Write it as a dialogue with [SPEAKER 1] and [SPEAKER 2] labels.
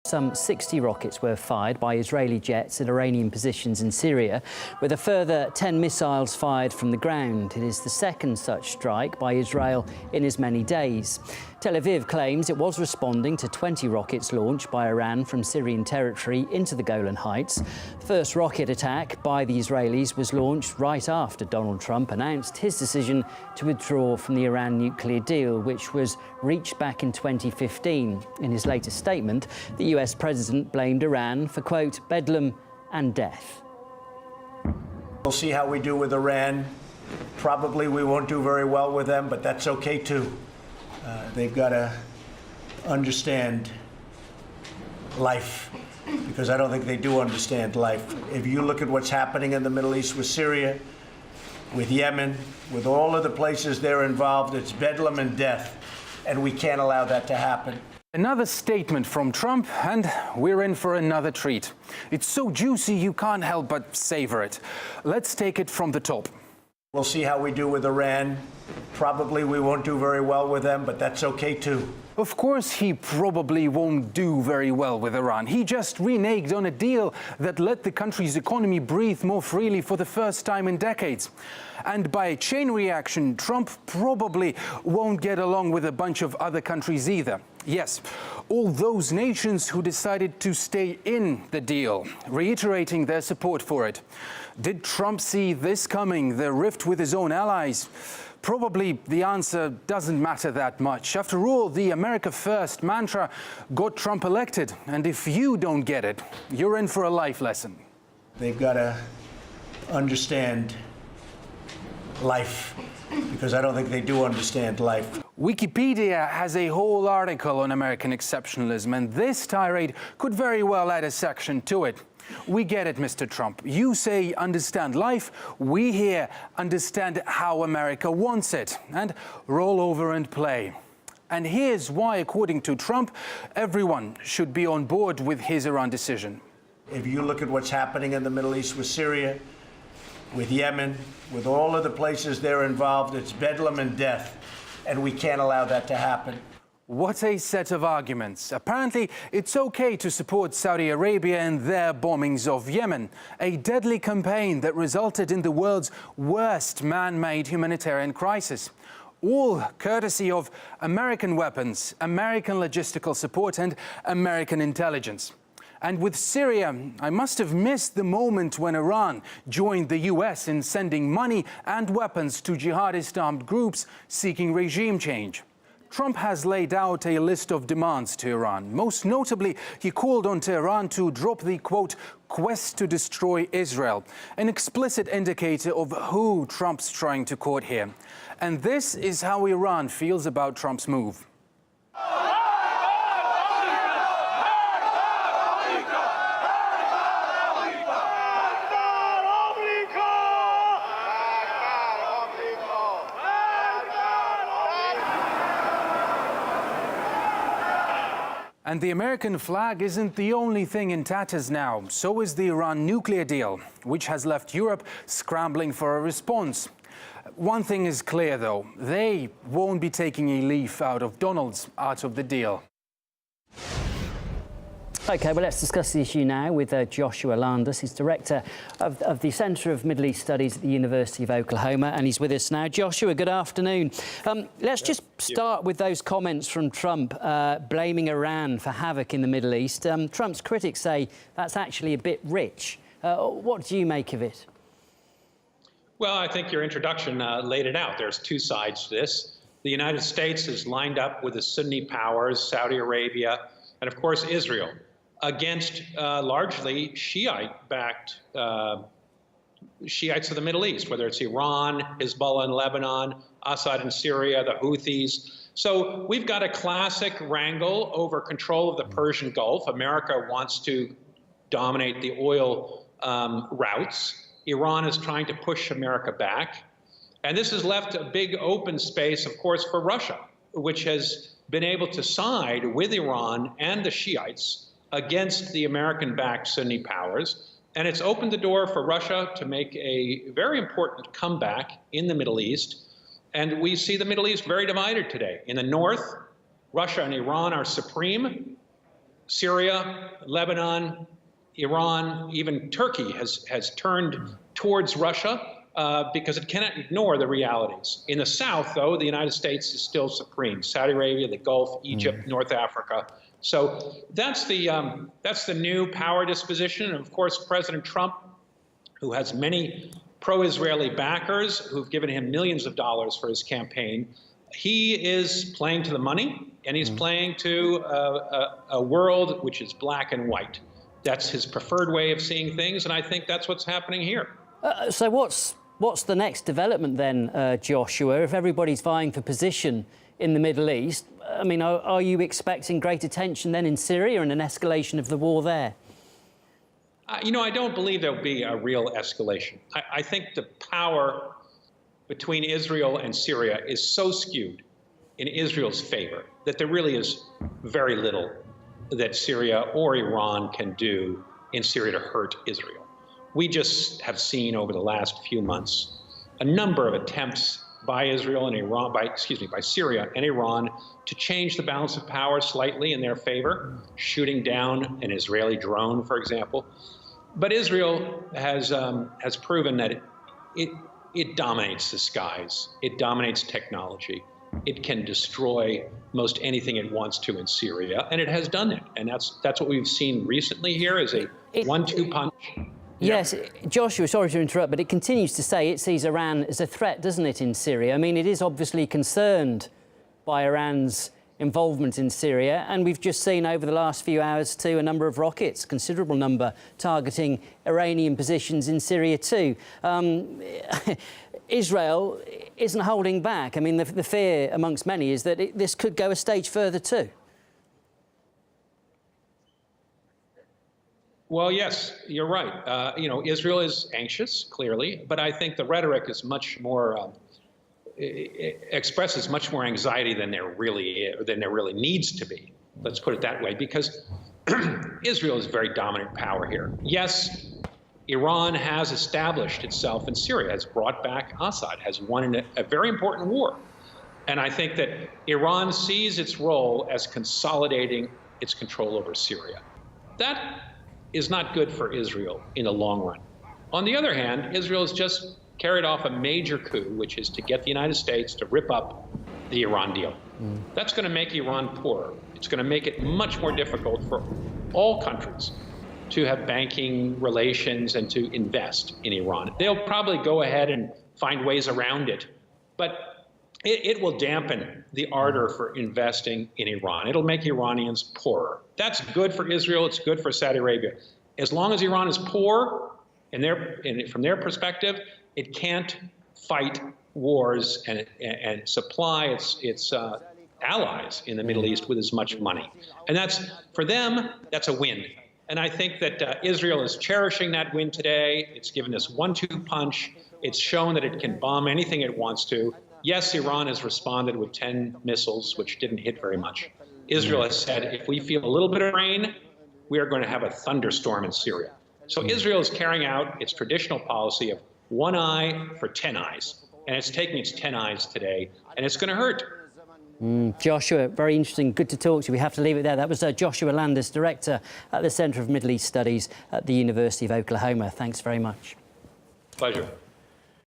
[SPEAKER 1] Some 60 rockets were fired by Israeli jets at Iranian positions in Syria, with a further 10 missiles fired from the ground. It is the second such strike by Israel in as many days. Tel Aviv claims it was responding to 20 rockets launched by Iran from Syrian territory into the Golan Heights. First rocket attack by the Israelis was launched right after Donald Trump announced his decision to withdraw from the Iran nuclear deal, which was reached back in 2015. In his latest statement, the US president blamed Iran for, quote, bedlam and death.
[SPEAKER 2] We'll see how we do with Iran. Probably we won't do very well with them, but that's okay too. They've got to understand life, because I don't think they do understand life. If you look at what's happening in the Middle East with Syria, with Yemen, with all of the places they're involved, it's bedlam and death, and we can't allow that to happen.
[SPEAKER 3] Another statement from Trump, and we're in for another treat. It's so juicy you can't help but savor it. Let's take it from the top.
[SPEAKER 2] We'll see how we do with Iran. Probably we won't do very well with them, but that's okay too.
[SPEAKER 3] Of course he probably won't do very well with Iran. He just reneged on a deal that let the country's economy breathe more freely for the first time in decades. And by a chain reaction, Trump probably won't get along with a bunch of other countries either. Yes, all those nations who decided to stay in the deal, reiterating their support for it. Did Trump see this coming, the rift with his own allies? Probably the answer doesn't matter that much. After all, the America First mantra got Trump elected. And if you don't get it, you're in for a life lesson.
[SPEAKER 2] They've got to understand life, because I don't think they do understand life.
[SPEAKER 3] Wikipedia has a whole article on American exceptionalism, and this tirade could very well add a section to it. We get it, Mr. Trump. You say understand life. We here understand how America wants it. And roll over and play. And here's why, according to Trump, everyone should be on board with his Iran decision.
[SPEAKER 2] If you look at what's happening in the Middle East with Syria, with Yemen, with all of the places they're involved, it's bedlam and death, and we can't allow that to happen.
[SPEAKER 3] What a set of arguments. Apparently, it's okay to support Saudi Arabia in their bombings of Yemen, a deadly campaign that resulted in the world's worst man-made humanitarian crisis. All courtesy of American weapons, American logistical support, and American intelligence. And with Syria, I must have missed the moment when Iran joined the US in sending money and weapons to jihadist armed groups seeking regime change. Trump has laid out a list of demands to Iran. Most notably, he called on Tehran to drop the, quote, quest to destroy Israel, an explicit indicator of who Trump's trying to court here. And this is how Iran feels about Trump's move. And the American flag isn't the only thing in tatters now. So is the Iran nuclear deal, which has left Europe scrambling for a response. One thing is clear, though. They won't be taking a leaf out of Donald's out of the deal.
[SPEAKER 1] OK, well, let's discuss the issue now with Joshua Landis. He's director of the Centre of Middle East Studies at the University of Oklahoma, and he's with us now. Joshua, good afternoon. Let's just start with those comments from Trump blaming Iran for havoc in the Middle East. Trump's critics say that's actually a bit rich. What do you make of it?
[SPEAKER 4] Well, I think your introduction laid it out. There's two sides to this. The United States is lined up with the Sunni powers, Saudi Arabia, and, of course, Israel, against largely Shiite-backed Shiites of the Middle East, whether it's Iran, Hezbollah in Lebanon, Assad in Syria, the Houthis. So we've got a classic wrangle over control of the Persian Gulf. America wants to dominate the oil routes. Iran is trying to push America back. And this has left a big open space, of course, for Russia, which has been able to side with Iran and the Shiites against the American-backed Sunni powers. And it's opened the door for Russia to make a very important comeback in the Middle East. And we see the Middle East very divided today. In the north, Russia and Iran are supreme. Syria, Lebanon, Iran, even Turkey has turned towards Russia because it cannot ignore the realities. In the south, though, the United States is still supreme. Saudi Arabia, the Gulf, Egypt, North Africa. So that's the new power disposition. And of course, President Trump, who has many pro-Israeli backers who've given him millions of dollars for his campaign, he is playing to the money, and he's playing to a world which is black and white. That's his preferred way of seeing things, and I think that's what's happening here.
[SPEAKER 1] So what's the next development then, Joshua? If everybody's vying for position in the Middle East, I mean, are you expecting greater tension then in Syria and an escalation of the war there?
[SPEAKER 4] You know, I don't believe there'll be a real escalation. I think the power between Israel and Syria is so skewed in Israel's favor that there really is very little that Syria or Iran can do in Syria to hurt Israel. We just have seen over the last few months a number of attempts by Israel and Iran, by Syria and Iran to change the balance of power slightly in their favor, shooting down an Israeli drone, for example. But Israel has proven that it dominates the skies. It dominates technology. It can destroy most anything it wants to in Syria, and it has done it. And that's what we've seen recently here is a 1-2 punch.
[SPEAKER 1] Yes, Joshua, sorry to interrupt, but it continues to say it sees Iran as a threat, doesn't it, in Syria? I mean, it is obviously concerned by Iran's involvement in Syria, and we've just seen over the last few hours too a number of rockets, considerable number, targeting Iranian positions in Syria too. Israel isn't holding back. I mean, the fear amongst many is that this could go a stage further too.
[SPEAKER 4] Well, yes, you're right. You know, Israel is anxious, clearly, but I think the rhetoric is much more expresses much more anxiety than there really needs to be. Let's put it that way, because Israel is a very dominant power here. Yes, Iran has established itself in Syria, has brought back Assad, has won a very important war. And I think that Iran sees its role as consolidating its control over Syria. That is not good for Israel in the long run. On the other hand, Israel has just carried off a major coup, which is to get the United States to rip up the Iran deal. That's going to make Iran poorer. It's going to make it much more difficult for all countries to have banking relations and to invest in Iran. They'll probably go ahead and find ways around it, but it will dampen the ardor for investing in Iran. It'll make Iranians poorer. That's good for Israel. It's good for Saudi Arabia. As long as Iran is poor, from their perspective, it can't fight wars and supply its allies in the Middle East with as much money. And for them, that's a win. And I think that Israel is cherishing that win today. It's given this 1-2 punch. It's shown that it can bomb anything it wants to. Yes, Iran has responded with 10 missiles, which didn't hit very much. Israel has said, if we feel a little bit of rain, we are going to have a thunderstorm in Syria. So Israel is carrying out its traditional policy of 1 eye for 10 eyes. And it's taking its 10 eyes today, and it's going to hurt.
[SPEAKER 1] Joshua, very interesting. Good to talk to you. We have to leave it there. That was Joshua Landis, Director at the Centre of Middle East Studies at the University of Oklahoma. Thanks very much.
[SPEAKER 4] Pleasure.